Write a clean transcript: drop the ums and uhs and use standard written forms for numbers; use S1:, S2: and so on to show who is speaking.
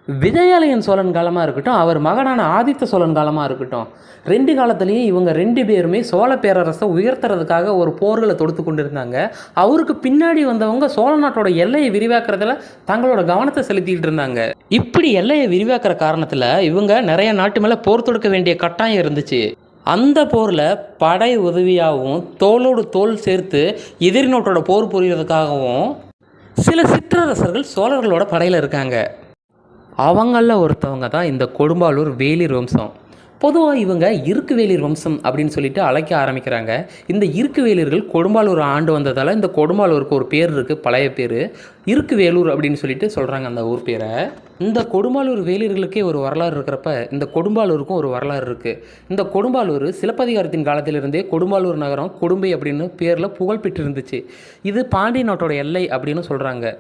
S1: விஜயாலயன் சோழன் காலமாக இருக்கட்டும், அவர் மகனான ஆதித்த சோழன் காலமாக இருக்கட்டும், 2 காலத்துலேயும் இவங்க 2 பேருமே சோழ பேரரசை உயர்த்துறதுக்காக ஒரு போர்களை தொடுத்து கொண்டு இருந்தாங்க. அவருக்கு பின்னாடி வந்தவங்க சோழ நாட்டோட எல்லையை விரிவாக்குறதுல தங்களோட கவனத்தை செலுத்திட்டு இருந்தாங்க. இப்படி எல்லையை விரிவாக்குற காரணத்தில் இவங்க நிறைய நாட்டு மேலே போர் தொடுக்க வேண்டிய கட்டாயம் இருந்துச்சு. அந்த போரில் படை உதவியாகவும் தோளோடு தோல் சேர்த்து எதிரி நாட்டோட போர் புரியறதுக்காகவும் சில சிற்றரசர்கள் சோழர்களோட படையில் இருக்காங்க. அவங்களில் ஒருத்தவங்க தான் இந்த கொடும்பாளூர் வேளிர் வம்சம். பொதுவாக இவங்க இருக்கு வேளிர் வம்சம் அப்படின்னு சொல்லிட்டு அழைக்க ஆரம்பிக்கிறாங்க. இந்த இருக்கு வேளிர்கள் கொடும்பாளூர் ஆண்டு வந்ததால் இந்த கொடும்பாளூருக்கு ஒரு பேர் இருக்குது, பழைய பேர் இருக்கு வேலூர் அப்படின்னு சொல்லிட்டு சொல்கிறாங்க அந்த ஊர் பேரை. இந்த கொடும்பாளூர் வேளிர்களுக்கே ஒரு வரலாறு இருக்கிறப்ப இந்த கொடும்பாளூருக்கும் ஒரு வரலாறு இருக்குது. இந்த கொடும்பாளூர் சிலப்பதிகாரத்தின் காலத்திலிருந்தே கொடும்பாளூர் நகரம் கொடும்பை அப்படின்னு பேரில் புகழ் பெற்று இருந்துச்சு. இது பாண்டிய நாட்டோட எல்லை அப்படின்னு சொல்கிறாங்க.